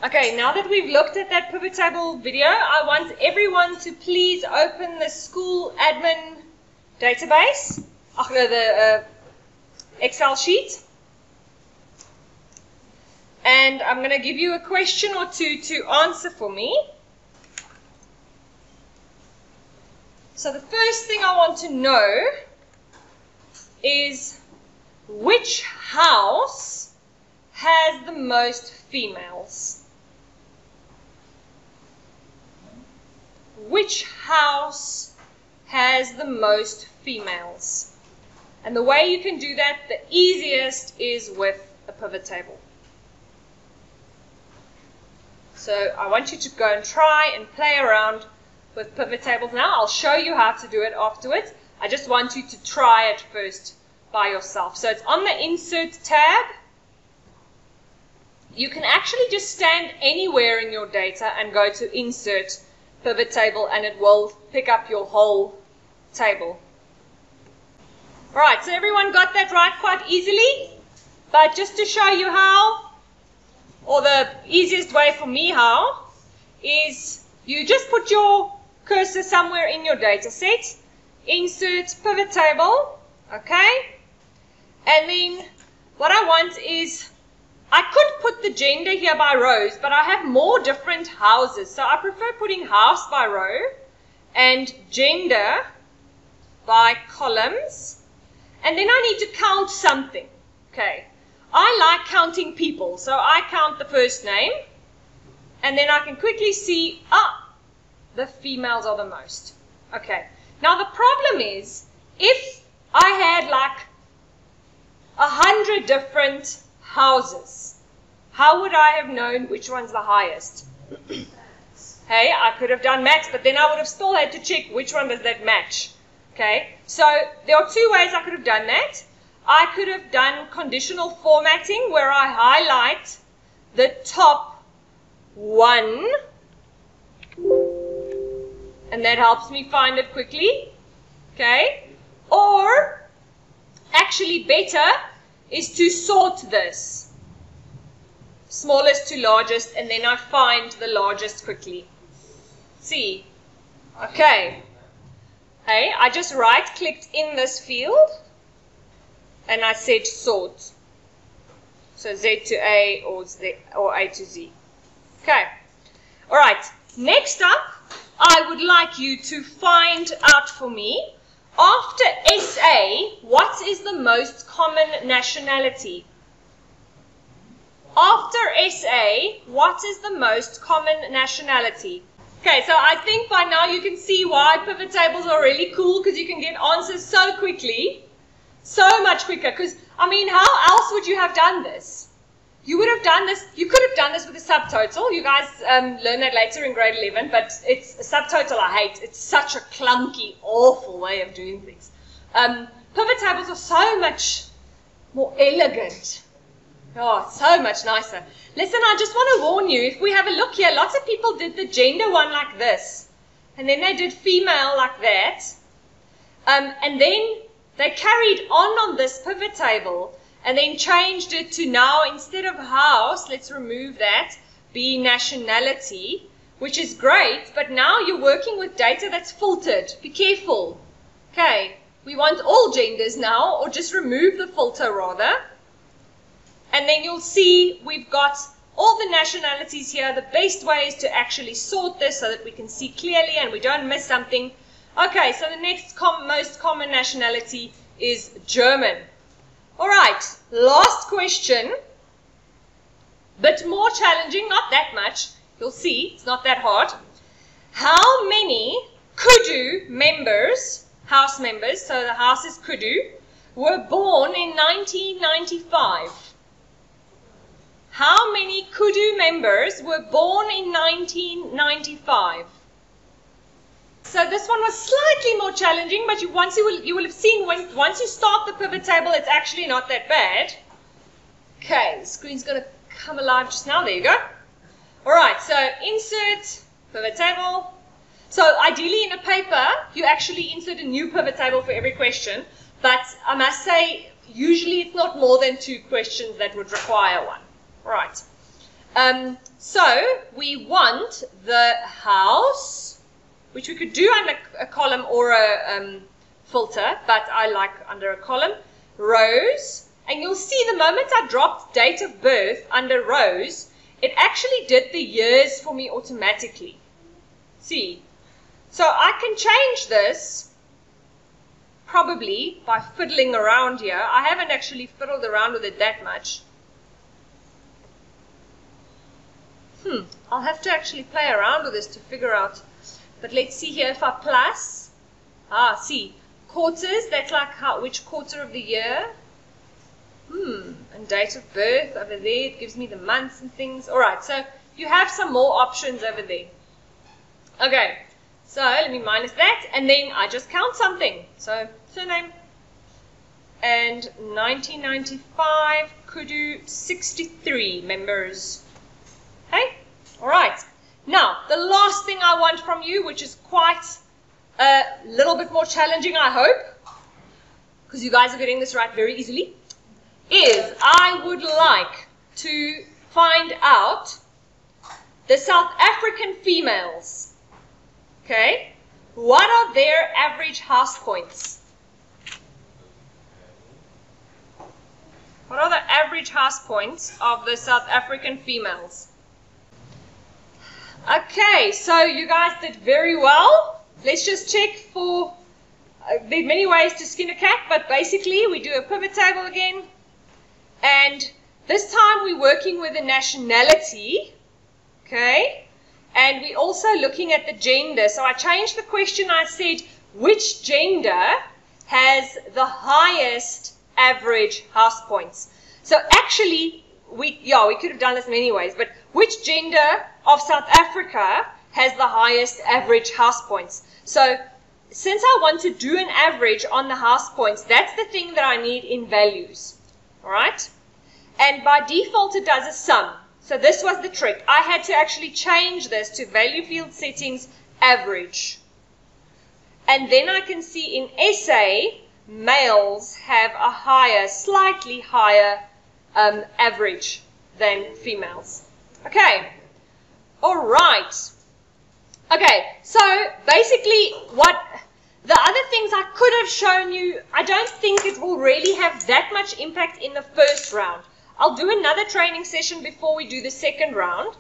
Okay, now that we've looked at that pivot table video, I want everyone to please open the school admin database, the Excel sheet. And I'm going to give you a question or two to answer for me. So the first thing I want to know is which house has the most females? Which house has the most females? And the way you can do that, the easiest is with a pivot table. So I want you to go and try and play around with pivot tables now. I'll show you how to do it afterwards. I just want you to try it first by yourself. So it's on the Insert tab. You can actually just stand anywhere in your data and go to Insert Pivot Table, and it will pick up your whole table. Right, so everyone got that right quite easily. But just to show you how, or the easiest way for me how, is you just put your cursor somewhere in your data set, Insert Pivot Table, okay? And then what I want is, I could put the gender here by rows, but I have more different houses. So I prefer putting house by row and gender by columns. And then I need to count something. Okay. I like counting people. So I count the first name. And then I can quickly see, the females are the most. Okay. Now the problem is, if I had like 100 different houses, how would I have known which one's the highest? Hey, I could have done maths, but then I would have still had to check which one does that match. Okay, so there are two ways I could have done that. I could have done conditional formatting, where I highlight the top one, and that helps me find it quickly. Okay, or actually better is to sort this. Smallest to largest, and then I find the largest quickly. See? Okay. Hey, I just right-clicked in this field, and I said sort. So Z to A or A to Z. Okay. All right. Next up, I would like you to find out for me, after SA, what is the most common nationality? After SA, what is the most common nationality? Okay, so I think by now you can see why pivot tables are really cool, because you can get answers so quickly, so much quicker. Because, I mean, how else would you have done this? You would have done this, you could have done this with a subtotal. You guys learn that later in grade 11, but it's a subtotal I hate. It's such a clunky, awful way of doing things. Pivot tables are so much more elegant. Oh, so much nicer. Listen, I just want to warn you, if we have a look here, lots of people did the gender one like this. And then they did female like that. And then they carried on this pivot table and then changed it to now, instead of house, let's remove that, be nationality, which is great, but now you're working with data that's filtered. Be careful. Okay, we want all genders now, or just remove the filter rather. And then you'll see we've got all the nationalities here. The best way is to actually sort this so that we can see clearly and we don't miss something. Okay, so the next most common nationality is German. All right, last question. Bit more challenging, not that much. You'll see, it's not that hard. How many Kudu members, house members, so the house is Kudu, were born in 1995? How many Kudu members were born in 1995? So this one was slightly more challenging, but you will have seen once you start the pivot table, it's actually not that bad. Okay, the screen's going to come alive just now. There you go. All right, so insert pivot table. So ideally in a paper, you actually insert a new pivot table for every question, but I must say, usually it's not more than 2 questions that would require one. Right. So we want the house, which we could do under a column or a filter, but I like under a column, rows, and you'll see the moment I dropped date of birth under rows, it actually did the years for me automatically. See? So I can change this probably by fiddling around here. I haven't actually fiddled around with it that much. I'll have to actually play around with this to figure out. But let's see here if I plus. See, quarters, that's like which quarter of the year. And date of birth over there, it gives me the months and things. Alright, so you have some more options over there. Okay, so let me minus that, and then I just count something. So, surname. And 1995, Kudu, 63 members. Okay? Alright. Now, the last thing I want from you, which is quite a little bit more challenging, I hope, because you guys are getting this right very easily, is I would like to find out the South African females. Okay? What are their average house points? What are the average house points of the South African females? Okay, so you guys did very well. Let's just check for, there are many ways to skin a cat, but basically we do a pivot table again. And this time we're working with a nationality, okay? And we're also looking at the gender. So I changed the question. I said, which gender has the highest average house points? So actually, we could have done this many ways, but which gender of South Africa has the highest average house points? So since I want to do an average on the house points, that's the thing that I need in values. Alright? And by default it does a sum. So this was the trick. I had to actually change this to value field settings average. And then I can see in SA, males have a higher, slightly higher average than females. Okay. Alright. Okay, so basically what the other things I could have shown you, I don't think it will really have that much impact in the first round. I'll do another training session before we do the second round.